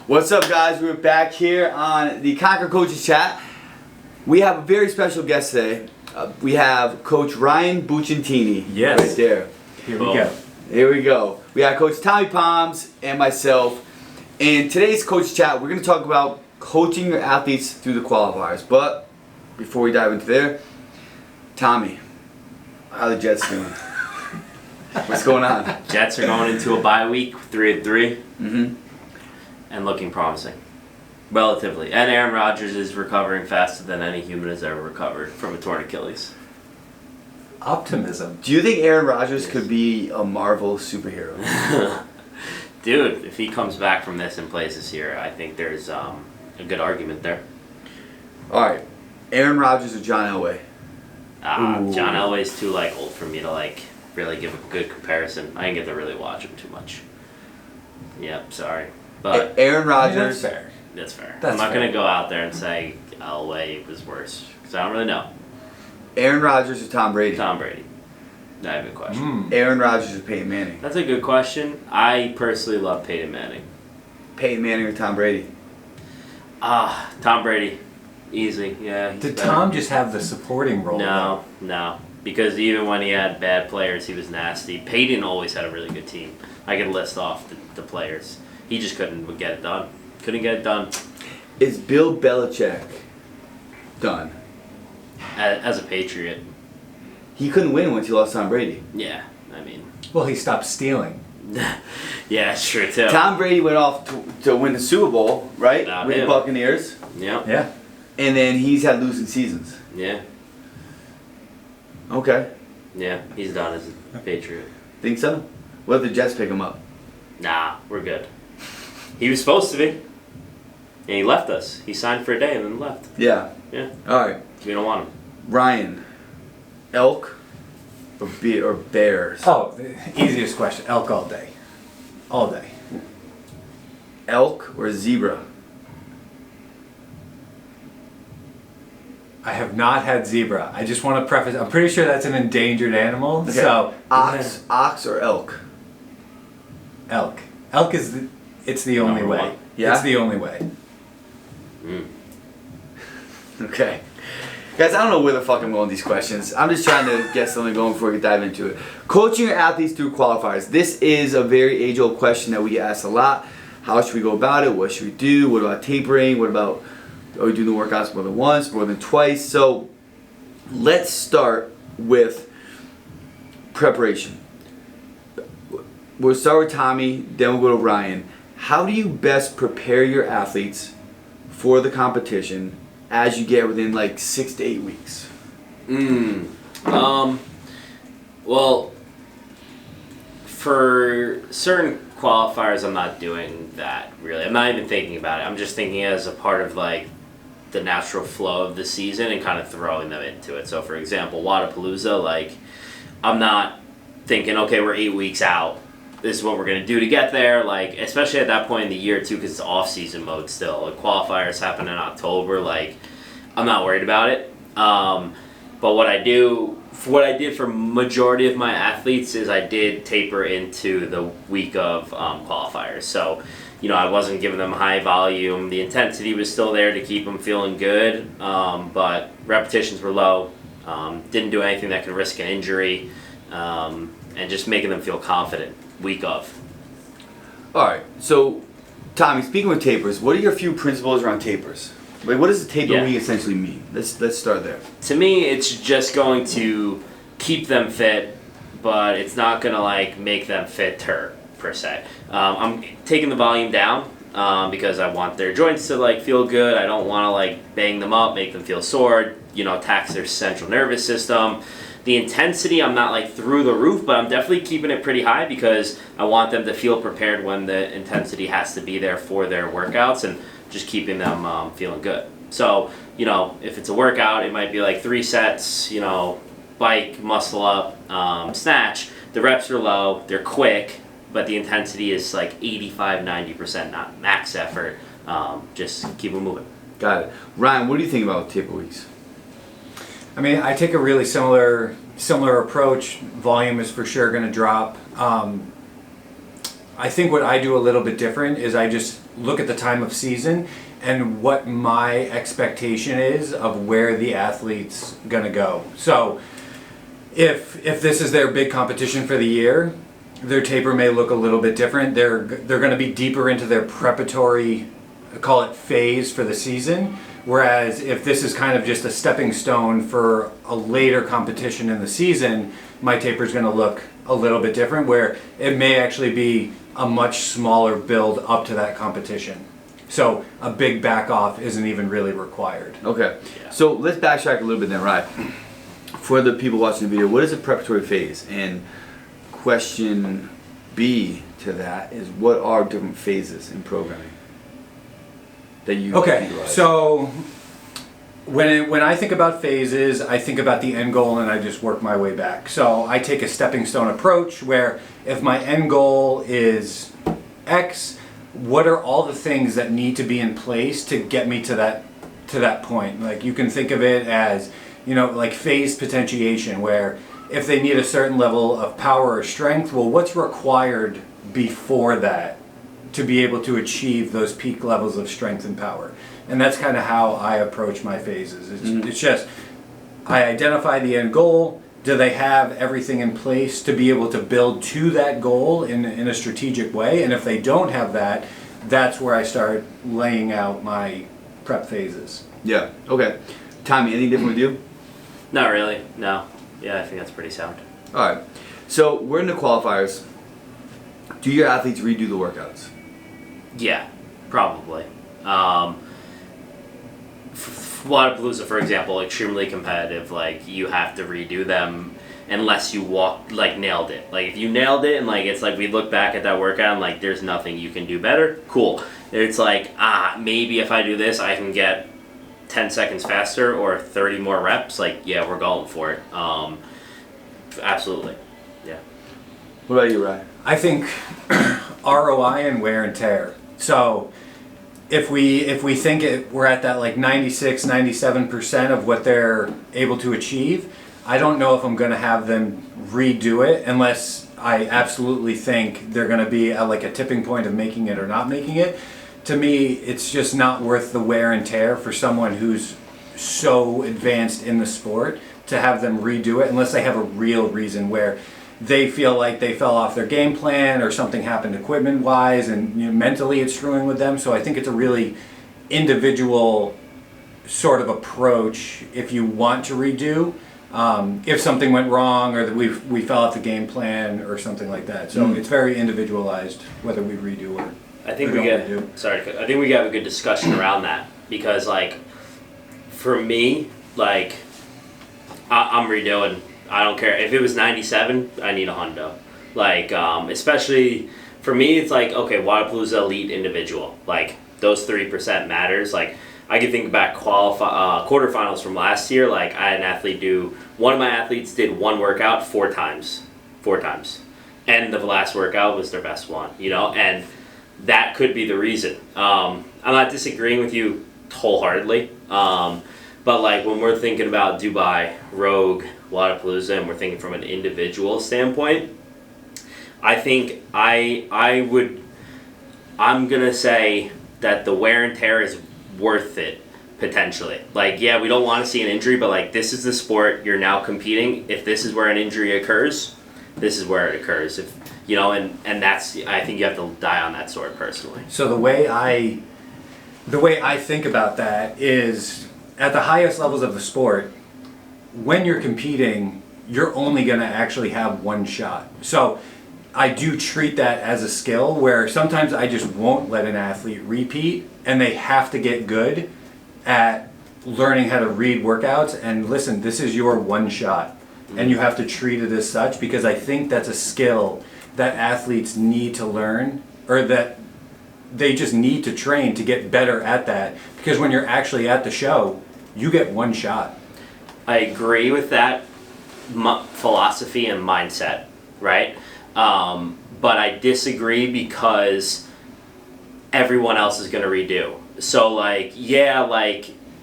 What's up, guys? We're back here on the Conquer Coaches Chat. We have a very special guest today. We have Coach Ryan Bucentini. Yes. Right there. Here we go. Here we go. We got Coach Tommy Palms and myself. In today's Coach Chat, we're going to talk about coaching your athletes through the qualifiers. But before we dive into there, Tommy, how are the Jets doing? What's going on? Jets are going into a bye week, 3-3. Mm-hmm. And looking promising, relatively. And Aaron Rodgers is recovering faster than any human has ever recovered from a torn Achilles. Optimism. Do you think Aaron Rodgers could be a Marvel superhero? Dude, if he comes back from this and plays this year, I think there's a good argument there. All right, Aaron Rodgers or John Elway? John Elway's too old for me to really give a good comparison. I didn't get to really watch him too much. Yep, sorry. But Aaron Rodgers. That's fair. That's fair. That's I'm not fair. going to go out there and say Elway was worse, because I don't really know. Aaron Rodgers or Tom Brady? Tom Brady. Not even a question. Aaron Rodgers or Peyton Manning? That's a good question. I personally love Peyton Manning. Peyton Manning or Tom Brady? Tom Brady. Easy, yeah. he's Did better. Tom just have the supporting role? No. Because even when he had bad players, he was nasty. Peyton always had a really good team. I could list off the players. He just couldn't get it done. Couldn't get it done. Is Bill Belichick done? As a Patriot. He couldn't win once he lost Tom Brady. Yeah, I mean. Well, he stopped stealing. Yeah, sure too. Tom Brady went off to win the Super Bowl, right? Not With the him. Buccaneers. Yeah. Yeah. And then he's had losing seasons. Yeah. Okay. Yeah, he's done as a Patriot. Think so? What if the Jets pick him up? Nah, we're good. He was supposed to be. And he left us. He signed for a day and then left. Yeah. Yeah. All right. We don't want him. Ryan, elk or bears? Oh, the easiest question. Elk all day. All day. Elk or zebra? I have not had zebra. I just want to preface, I'm pretty sure that's an endangered animal. Okay. So, Ox or elk? elk. Elk is it's the only Number way. one. Yeah? It's the only way. Okay. Guys, I don't know where the fuck I'm going with these questions. I'm just trying to get something going before we dive into it. Coaching your athletes through qualifiers. This is a very age-old question that we get asked a lot. How should we go about it? What should we do? What about tapering? What about, are we doing the workouts more than once, more than twice? So let's start with preparation. We'll start with Tommy, then we'll go to Ryan. How do you best prepare your athletes for the competition as you get within 6 to 8 weeks? Well, for certain qualifiers, I'm not doing that really. I'm not even thinking about it. I'm just thinking as a part of the natural flow of the season and kind of throwing them into it. So, for example, Wadapalooza, I'm not thinking, okay, we're 8 weeks out. This is what we're going to do to get there, especially at that point in the year, too, because it's off-season mode still. Qualifiers happen in October, I'm not worried about it. But what I did for majority of my athletes is I did taper into the week of qualifiers. So, I wasn't giving them high volume. The intensity was still there to keep them feeling good, but repetitions were low. Didn't do anything that could risk an injury, and just making them feel confident week of. All right. So, Tommy, speaking with tapers, what are your few principles around tapers? What does a taper week essentially mean? Let's start there. To me, it's just going to keep them fit, but it's not going to make them fitter per se. I'm taking the volume down because I want their joints to feel good. I don't want to bang them up, make them feel sore, tax their central nervous system. The intensity, I'm not through the roof, but I'm definitely keeping it pretty high because I want them to feel prepared when the intensity has to be there for their workouts and just keeping them feeling good. So, if it's a workout, it might be 3 sets, bike, muscle up, snatch. The reps are low, they're quick, but the intensity is 85-90%, not max effort. Just keep them moving. Got it. Ryan, what do you think about taper weeks? I mean, I take a really similar approach. Volume is for sure going to drop. I think what I do a little bit different is I just look at the time of season and what my expectation is of where the athlete's gonna go. So if this is their big competition for the year, their taper may look a little bit different. They're going to be deeper into their preparatory, call it, phase for the season. Whereas if this is kind of just a stepping stone for a later competition in the season, my taper is going to look a little bit different, where it may actually be a much smaller build up to that competition. So a big back off isn't even really required. Okay. Yeah. So let's backtrack a little bit then, right? For the people watching the video, what is a preparatory phase? And question B to that is, what are different phases in programming that you utilize? So when I think about phases, I think about the end goal and I just work my way back. So I take a stepping stone approach where if my end goal is X, what are all the things that need to be in place to get me to that point? Like, you can think of it as, like phase potentiation, where if they need a certain level of power or strength, well, what's required before that to be able to achieve those peak levels of strength and power? And that's kind of how I approach my phases. It's just, I identify the end goal. Do they have everything in place to be able to build to that goal in a strategic way? And if they don't have that, that's where I start laying out my prep phases. Yeah. Okay. Tommy, anything different with you? Not really. No. Yeah, I think that's pretty sound. All right. So we're in the qualifiers. Do your athletes redo the workouts? Yeah, probably. Wodapalooza, for example, extremely competitive. Like, you have to redo them unless you nailed it. Like, if you nailed it and it's like we look back at that workout and like there's nothing you can do better, cool. It's like, maybe if I do this I can get 10 seconds faster or 30 more reps. Like, yeah, we're going for it. Absolutely. Yeah. What about you, Ryan? I think ROI and wear and tear. So if we think we're at that 96, 97% of what they're able to achieve, I don't know if I'm going to have them redo it unless I absolutely think they're going to be at a tipping point of making it or not making it. To me, it's just not worth the wear and tear for someone who's so advanced in the sport to have them redo it unless they have a real reason where they feel like they fell off their game plan or something happened equipment-wise and mentally it's screwing with them. So I think it's a really individual sort of approach if you want to redo. If something went wrong or that we fell off the game plan or something like that. So it's very individualized whether we redo or I think or we don't get redo. sorry. I think we have a good discussion around that because for me, I'm redoing. I don't care if it was 97. I need a hundo. Especially for me, it's okay. Wodapalooza elite individual. Those 3% matters. I can think back quarterfinals from last year. I had an athlete one of my athletes did one workout 4 times. And the last workout was their best one, and that could be the reason. I'm not disagreeing with you wholeheartedly, but when we're thinking about Dubai, Rogue, Wodapalooza, and we're thinking from an individual standpoint, I think I'm gonna say that the wear and tear is worth it potentially. Yeah, we don't want to see an injury, but this is the sport. You're now competing. If this is where an injury occurs, this is where it occurs. If and that's, I think you have to die on that sword personally. So the way I think about that is at the highest levels of the sport, when you're competing, you're only going to actually have one shot. So I do treat that as a skill where sometimes I just won't let an athlete repeat and they have to get good at learning how to read workouts and listen, this is your one shot and you have to treat it as such because I think that's a skill that athletes need to learn or that they just need to train to get better at that because when you're actually at the show, you get one shot. I agree with that philosophy and mindset, right? But I disagree because everyone else is going to redo. So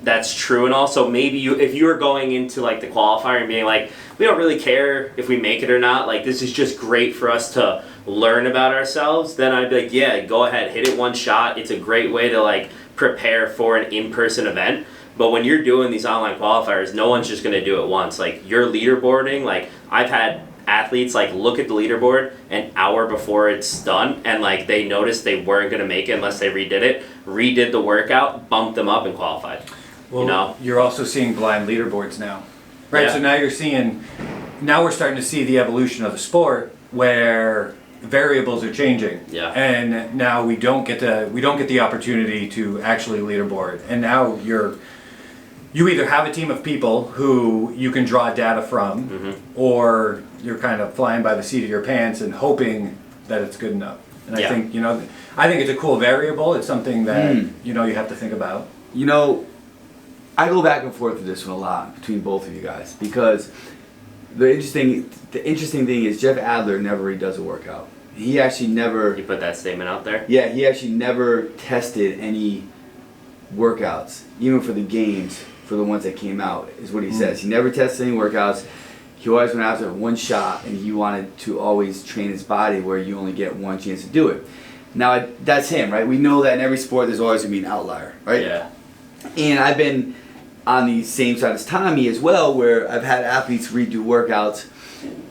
that's true, and also maybe if you were going into the qualifier and being we don't really care if we make it or not, this is just great for us to learn about ourselves, then I'd be like, yeah, go ahead, hit it one shot. It's a great way to like prepare for an in-person event. But when you're doing these online qualifiers, no one's just going to do it once. Like, you're leaderboarding. Like, I've had athletes like look at the leaderboard an hour before it's done, and like they noticed they weren't going to make it unless they redid the workout, bumped them up, and qualified. Well, you're also seeing blind leaderboards now, right? Yeah. So now we're starting to see the evolution of the sport where variables are changing. Yeah. And now we don't get the opportunity to actually leaderboard. And now you either have a team of people who you can draw data from, or you're kind of flying by the seat of your pants and hoping that it's good enough. And I think it's a cool variable. It's something that you have to think about. I go back and forth with this one a lot between both of you guys, because the interesting thing is Jeff Adler never really does a workout. He actually never. You put that statement out there? Yeah, he actually never tested any workouts, even for the games, for the ones that came out, is what he says. He never tested any workouts. He always went after one shot, and he wanted to always train his body where you only get one chance to do it. Now, that's him, right? We know that in every sport there's always going to be an outlier, right? Yeah. And I've been on the same side as Tommy as well, where I've had athletes redo workouts,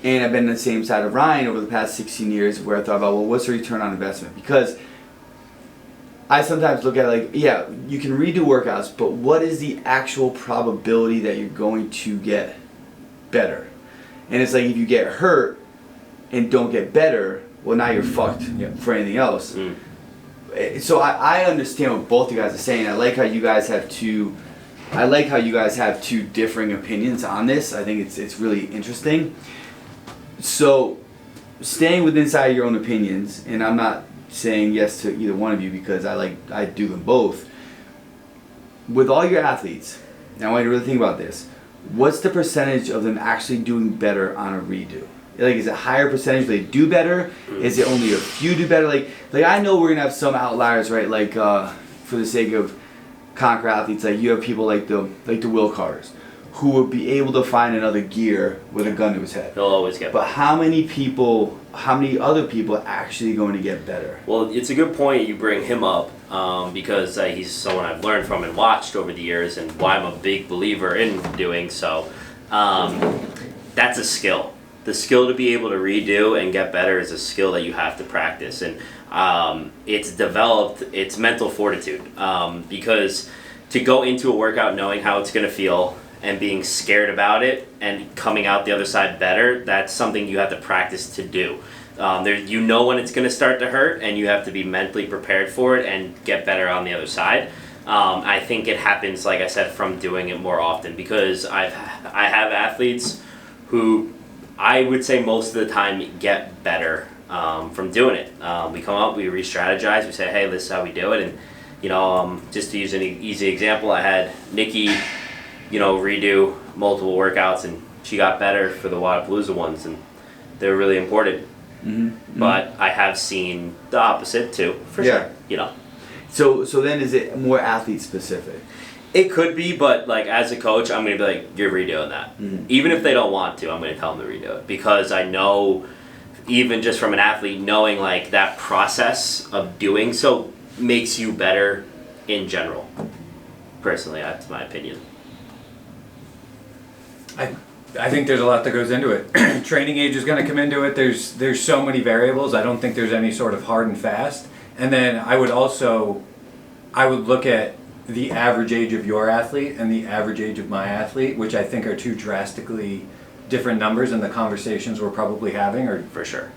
and I've been on the same side of Ryan over the past 16 years, where I thought about, well, what's the return on investment? Because I sometimes look at it like, yeah, you can redo workouts, but what is the actual probability that you're going to get better? And it's like, if you get hurt and don't get better, well, now you're fucked for anything else. So I understand what both you guys are saying. I like how you guys have two differing opinions on this. I think it's really interesting. So, staying within inside your own opinions, and I'm not saying yes to either one of you because I do them both. With all your athletes, now I want you to really think about this. What's the percentage of them actually doing better on a redo? Like, is it higher percentage they do better? Is it only a few do better? Like I know we're gonna have some outliers, right? Like for the sake of conquer athletes, like you have people like the Will Carters, who would be able to find another gear with a gun to his head. They'll always get better. But how many other people are actually going to get better? Well, it's a good point you bring him up because he's someone I've learned from and watched over the years, and why I'm a big believer in doing so. That's a skill. The skill to be able to redo and get better is a skill that you have to practice, and it's mental fortitude, because to go into a workout knowing how it's going to feel and being scared about it and coming out the other side better, that's something you have to practice to do. You know when it's going to start to hurt, and you have to be mentally prepared for it and get better on the other side. I think it happens, like I said, from doing it more often, because I have athletes who I would say most of the time get better from doing it. We come up, we re-strategize, we say, hey, this is how we do it. And just to use an easy example, I had Nikki redo multiple workouts, and she got better for the Wadapalooza ones, and they're really important. But I have seen the opposite too, for sure. So then is it more athlete specific? It could be, but like as a coach, I'm going to be like, you're redoing that. Even if they don't want to, I'm going to tell them to redo it, because I know, even just from an athlete, knowing like that process of doing so makes you better in general. Personally, that's my opinion. I think there's a lot that goes into it. Training age is going to come into it. There's so many variables. I don't think there's any sort of hard and fast. And then I would look at the average age of your athlete and the average age of my athlete, which I think are two drastically different numbers, and the conversations we're probably having are for sure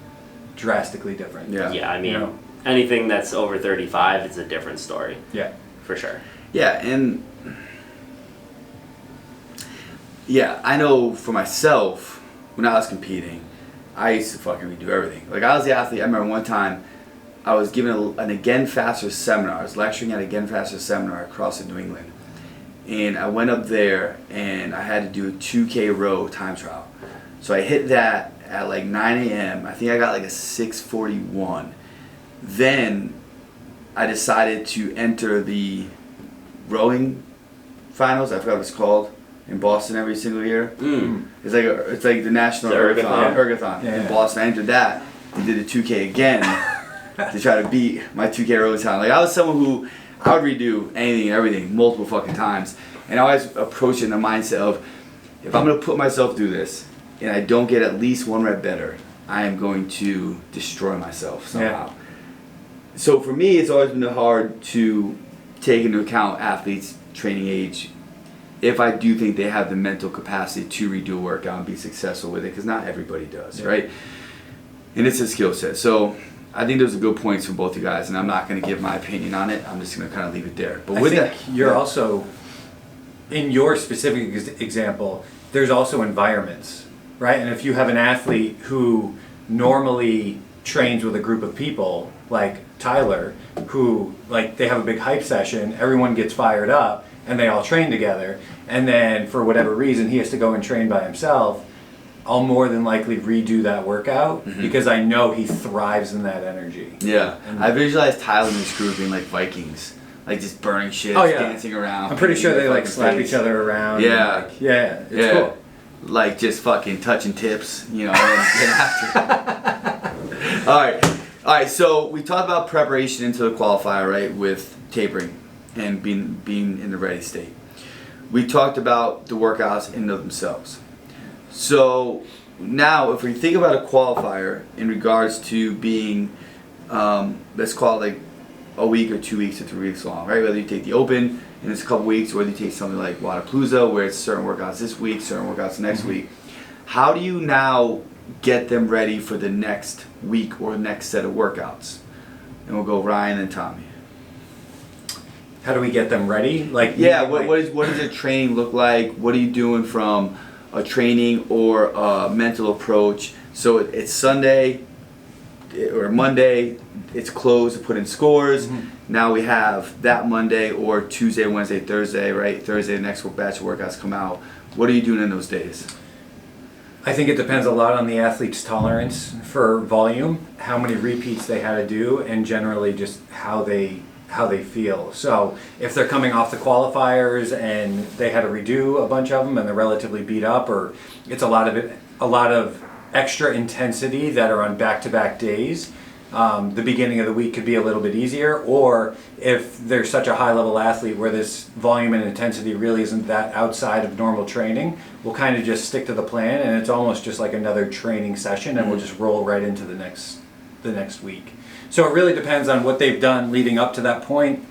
drastically different. Yeah, I mean, anything that's over 35 is a different story. Yeah. For sure. Yeah, and I know for myself, when I was competing, I used to fucking redo everything. Like, I was the athlete. I remember one time I was giving an Again Faster seminar. I was lecturing at Again Faster seminar across in New England. And I went up there and I had to do a 2K row time trial. So I hit that at like 9 a.m. I think I got like a 6:41. Then I decided to enter the rowing finals. I forgot what it's called, in Boston every single year. It's like the national ergathon in Boston. I entered that. and did a 2K again to try to beat my 2K road time. Like I was someone who I would redo anything and everything multiple fucking times, and I always approach it in the mindset of if I'm gonna put myself through this and I don't get at least one rep better, I am going to destroy myself somehow. Yeah. So for me, it's always been hard to take into account athletes' training age if I do think they have the mental capacity to redo a workout and be successful with it, because not everybody does, right? And it's a skill set. So I think those are good points from both you guys, and I'm not going to give my opinion on it. I'm just going to kind of leave it there. But with I think you're also, in your specific example, there's also environments, right? And if you have an athlete who normally trains with a group of people, like Tyler, who like they have a big hype session, everyone gets fired up, and they all train together, and then for whatever reason he has to go and train by himself, I'll more than likely redo that workout because I know he thrives in that energy. Yeah, I visualize Tyler and his crew being like Vikings, like just burning shit, dancing around. I'm pretty sure they like slap face. each other around. Yeah, and, like, it's cool. Like just fucking touching tips, you know, and get after it. All right. So we talked about preparation into the qualifier, right, with tapering and being in the ready state. We talked about the workouts in and of themselves. So now, if we think about a qualifier in regards to being, let's call it like a week or 2 weeks or 3 weeks long, right? Whether you take the Open and it's a couple weeks, or whether you take something like Wadapalooza, where it's certain workouts this week, certain workouts next week. How do you now get them ready for the next week or next set of workouts? And we'll go Ryan and Tommy. How do we get them ready? Like what does a training look like? What are you doing from a training or a mental approach? So it's Sunday or Monday, it's closed to put in scores. Now we have that Monday or Tuesday, Wednesday, Thursday, right? Thursday, the next batch of workouts come out. What are you doing in those days? I think it depends a lot on the athlete's tolerance for volume, how many repeats they had to do, and generally just how they feel. So if they're coming off the qualifiers and they had to redo a bunch of them and they're relatively beat up, or it's a lot of extra intensity that are on back-to-back days, the beginning of the week could be a little bit easier. Or if they're such a high-level athlete where this volume and intensity really isn't that outside of normal training, we'll kind of just stick to the plan, and it's almost just like another training session, and we'll just roll right into the next week. So it really depends on what they've done leading up to that point,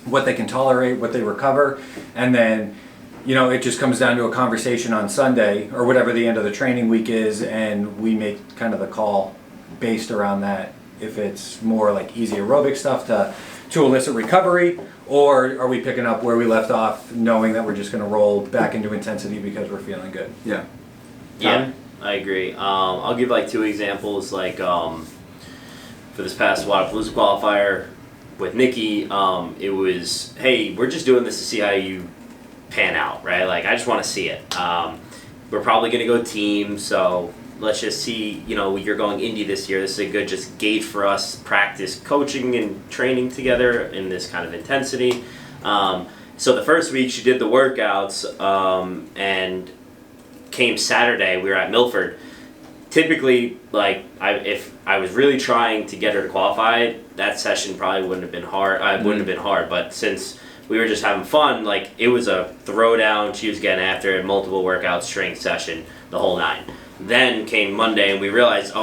what they can tolerate, what they recover, and then, you know, it just comes down to a conversation on Sunday or whatever the end of the training week is, and we make kind of the call based around that. If it's more like easy aerobic stuff to elicit recovery, or are we picking up where we left off, knowing that we're just going to roll back into intensity because we're feeling good? Yeah. Yeah, I agree. I'll give like two examples. Like for this past Wadapalooza qualifier with Nikki, it was, hey, we're just doing this to see how you pan out, right? Like, I just want to see it. We're probably going to go team, so let's just see, you know, you're going indie this year. This is a good just gauge for us, practice coaching and training together in this kind of intensity. So the first week she did the workouts, and came Saturday, we were at Milford. Typically, like, if I was really trying to get her to qualify, that session probably wouldn't have been hard. Wouldn't have been hard, but since we were just having fun, like, it was a throwdown. She was getting after it, multiple workouts, strength session, the whole nine. Then came Monday, and we realized,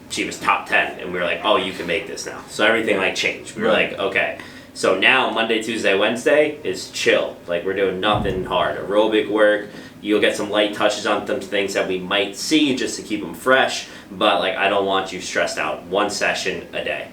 she was top 10, and we were like, oh, you can make this now. So everything like changed. We were like, okay. So now Monday, Tuesday, Wednesday is chill. Like, we're doing nothing hard. Aerobic work. You'll get some light touches on some things that we might see just to keep them fresh, but like, I don't want you stressed out. One session a day.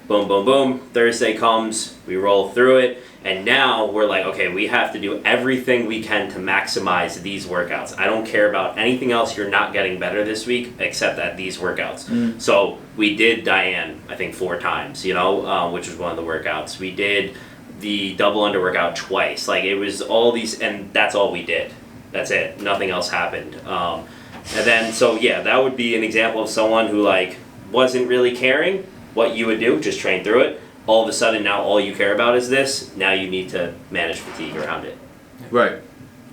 Boom, boom, boom. Thursday comes, we roll through it, and now we're like, okay, we have to do everything we can to maximize these workouts. I don't care about anything else. You're not getting better this week except at these workouts. So we did Diane, I think 4 times, you know, which was one of the workouts. We did the double under workout twice. Like, it was all these, and that's all we did. That's it. Nothing else happened. And then, so yeah, that would be an example of someone who like wasn't really caring what you would do, just train through it. All of a sudden, now all you care about is this. Now you need to manage fatigue around it. Right.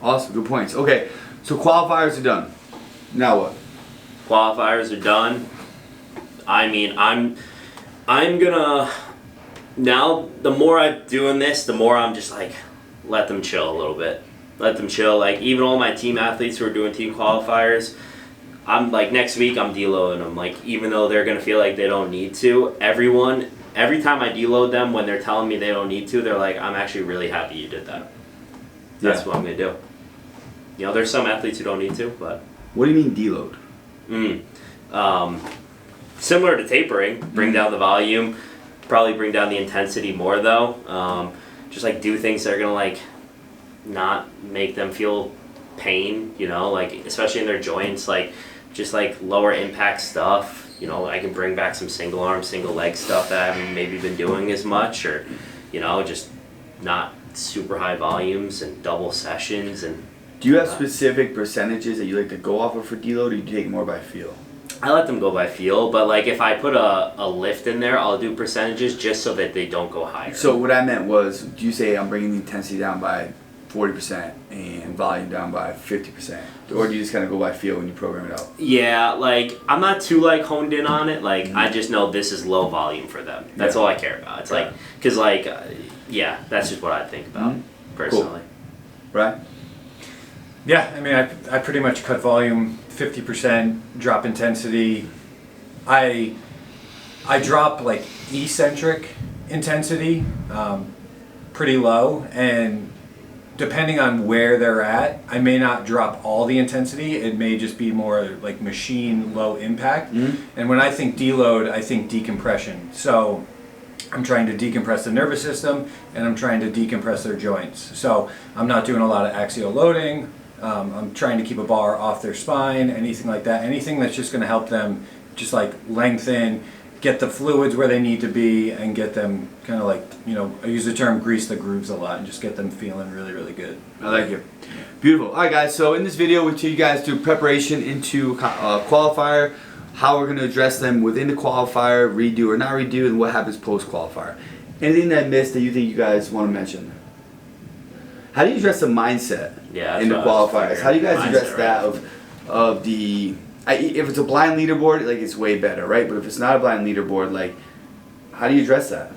Awesome. Good points. Okay. So qualifiers are done. Now what? Qualifiers are done. I mean, I'm gonna now. The more I'm doing this, the more I'm just like, let them chill a little bit. Let them chill. Like even all my team athletes who are doing team qualifiers, I'm like next week I'm deloading them. Like even though they're gonna feel like they don't need to, every time I deload them when they're telling me they don't need to, they're like, I'm actually really happy you did that. That's what I'm gonna do. You know, there's some athletes who don't need to, but. What do you mean deload? Similar to tapering, bring down the volume, probably bring down the intensity more though. Just like do things that are gonna like not make them feel pain, you know, like especially in their joints, like just like lower impact stuff. You know, I can bring back some single arm, single leg stuff that I haven't maybe been doing as much, or you know, just not super high volumes and double sessions. And do you have specific percentages that you like to go off of for deload, or do you take more by feel? I let them go by feel, but like if I put a lift in there, I'll do percentages just so that they don't go higher. So what I meant was, do you say I'm bringing the intensity down by 40% and volume down by 50%, or do you just kind of go by feel when you program it out? Yeah, like I'm not too like honed in on it. Like I just know this is low volume for them. That's all I care about. It's like because like yeah, that's just what I think about personally. Cool. Right. Yeah, I mean, I pretty much cut volume 50%, drop intensity. I drop like eccentric intensity pretty low, and depending on where they're at, I may not drop all the intensity. It may just be more like machine low impact. And when I think deload, I think decompression. So I'm trying to decompress the nervous system, and I'm trying to decompress their joints. So I'm not doing a lot of axial loading. I'm trying to keep a bar off their spine, anything like that. Anything that's just going to help them just like lengthen, get the fluids where they need to be, and get them kind of like, you know, I use the term grease the grooves a lot, and just get them feeling really, really good. I like it. Beautiful. All right, guys. So in this video, we teach you guys through preparation into qualifier, how we're going to address them within the qualifier, redo or not redo, and what happens post-qualifier. Anything that I missed that you think you guys want to mention? How do you address the mindset in the qualifiers? How do you guys address that of the... if it's a blind leaderboard, like it's way better, right? But if it's not a blind leaderboard, like, how do you address that?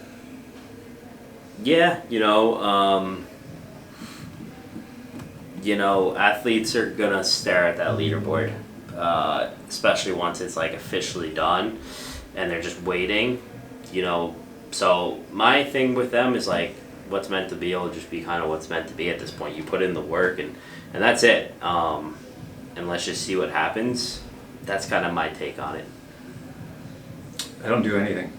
Yeah, you know, athletes are gonna stare at that leaderboard, especially once it's like officially done, and they're just waiting. You know, so my thing with them is like, what's meant to be will just be kind of what's meant to be at this point. You put in the work, and that's it. And let's just see what happens. That's kind of my take on it. I don't do anything.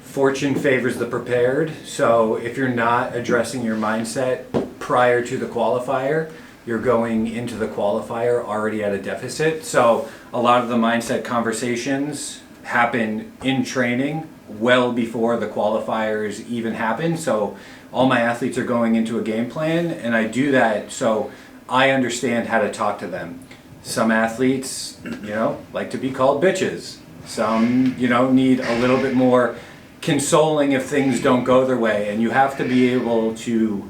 Fortune favors the prepared. So if you're not addressing your mindset prior to the qualifier, you're going into the qualifier already at a deficit. So a lot of the mindset conversations happen in training well before the qualifiers even happen. So all my athletes are going into a game plan, and I do that so I understand how to talk to them. Some athletes, you know, like to be called bitches. Some, you know, need a little bit more consoling if things don't go their way, and you have to be able to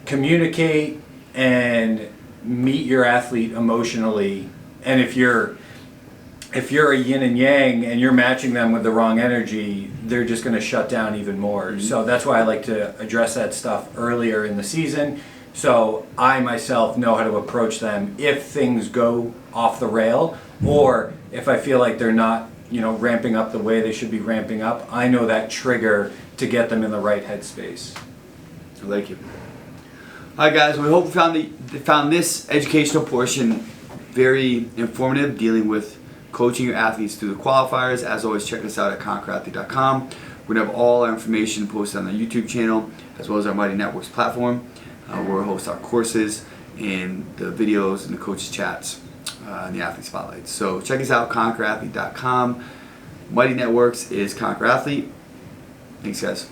communicate and meet your athlete emotionally. And if you're a yin and yang and you're matching them with the wrong energy, they're just going to shut down even more. So that's why I like to address that stuff earlier in the season, so I myself know how to approach them if things go off the rail, or if I feel like they're not, you know, ramping up the way they should be ramping up. I know that trigger to get them in the right headspace. I like it. All right, guys. We hope you found this educational portion very informative, dealing with coaching your athletes through the qualifiers. As always, check us out at conquerathlete.com. We're going to have all our information posted on the YouTube channel, as well as our Mighty Networks platform, where we host our courses and the videos and the coaches' chats and the athlete spotlights. So check us out, conquerathlete.com. Mighty Networks is Conquer Athlete. Thanks, guys.